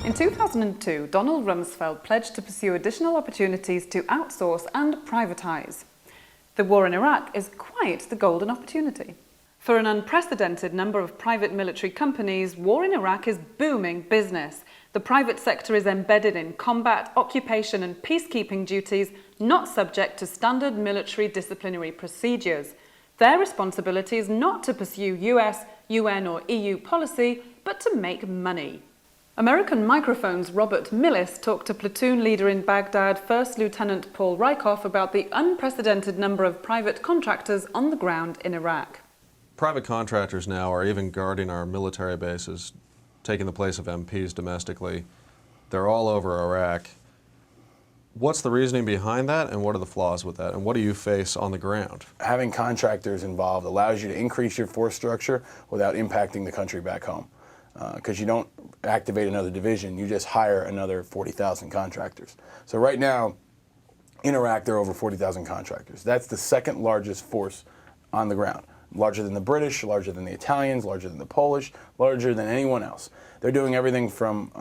In 2002, Donald Rumsfeld pledged to pursue additional opportunities to outsource and privatise. The war in Iraq is quite the golden opportunity. For an unprecedented number of private military companies, war in Iraq is booming business. The private sector is embedded in combat, occupation and peacekeeping duties, not subject to standard military disciplinary procedures. Their responsibility is not to pursue US, UN or EU policy, but to make money. American Microphone's Robert Millis talked to platoon leader in Baghdad, First Lieutenant Paul Rykhoff, about the unprecedented number of private contractors on the ground in Iraq. Private contractors now are even guarding our military bases, taking the place of MPs domestically. They're all over Iraq. What's the reasoning behind that, and what are the flaws with that, and what do you face on the ground? Having contractors involved allows you to increase your force structure without impacting the country back home. Because you don't activate another division, you just hire another 40,000 contractors. So right now, in Iraq, there are over 40,000 contractors. That's the second largest force on the ground. Larger than the British, larger than the Italians, larger than the Polish, larger than anyone else. They're doing everything from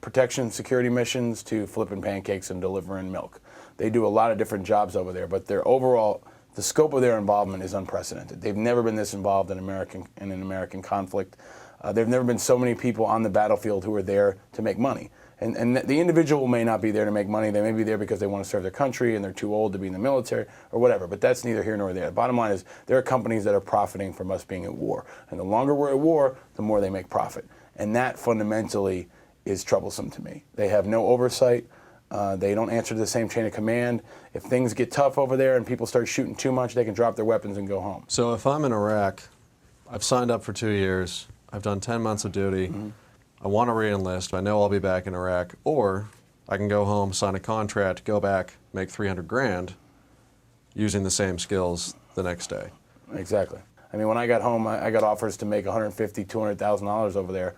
protection, security missions to flipping pancakes and delivering milk. They do a lot of different jobs over there, but their overall, the scope of their involvement is unprecedented. They've never been this involved in an American conflict. There've never been so many people on the battlefield who are there to make money. And the individual may not be there to make money. They may be there because they want to serve their country and they're too old to be in the military or whatever, but that's neither here nor there. The bottom line is there are companies that are profiting from us being at war. And the longer we're at war, the more they make profit. And that fundamentally is troublesome to me. They have no oversight. They don't answer to the same chain of command. If things get tough over there and people start shooting too much, they can drop their weapons and go home. So if I'm in Iraq, I've signed up for 2 years, I've done 10 months of duty, I want to re-enlist, I know I'll be back in Iraq, or I can go home, sign a contract, go back, make 300 grand using the same skills the next day. Exactly. I mean, when I got home, I got offers to make $150,000, $200,000 over there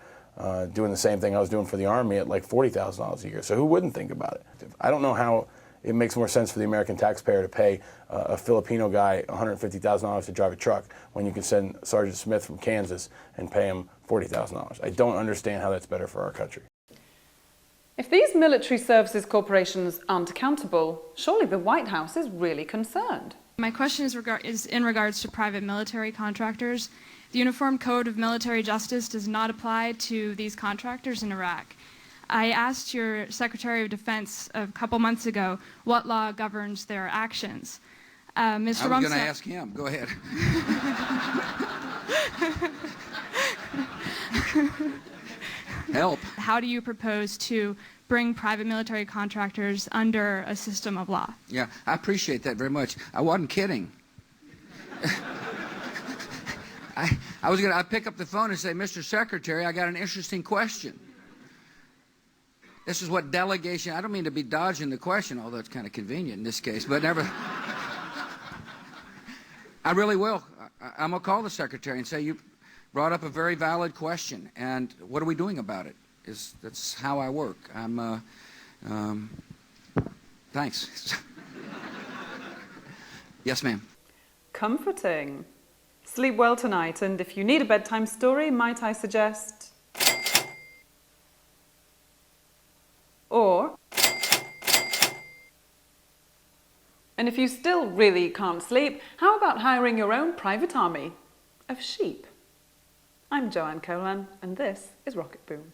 doing the same thing I was doing for the Army at like $40,000 a year. So who wouldn't think about it? I don't know how it makes more sense for the American taxpayer to pay a Filipino guy $150,000 to drive a truck when you can send Sergeant Smith from Kansas and pay him $40,000. I don't understand how that's better for our country. If these military services corporations aren't accountable, surely the White House is really concerned. My question is in regards to private military contractors. The Uniform Code of Military Justice does not apply to these contractors in Iraq. I asked your Secretary of Defense a couple months ago what law governs their actions. Mr. I was going to ask him. Go ahead. Help. How do you propose to bring private military contractors under a system of law? Yeah, I appreciate that very much. I wasn't kidding. I pick up the phone and say, Mr. Secretary, I got an interesting question. This is what delegation, I don't mean to be dodging the question, although it's kind of convenient in this case, but never. I really will. I'm going to call the Secretary and say, you brought up a very valid question, and what are we doing about it? That's how I work. Thanks. Yes, ma'am. Comforting. Sleep well tonight, and if you need a bedtime story, might I suggest... Or... And if you still really can't sleep, how about hiring your own private army of sheep? I'm Joanne Colan, and this is Rocket Boom.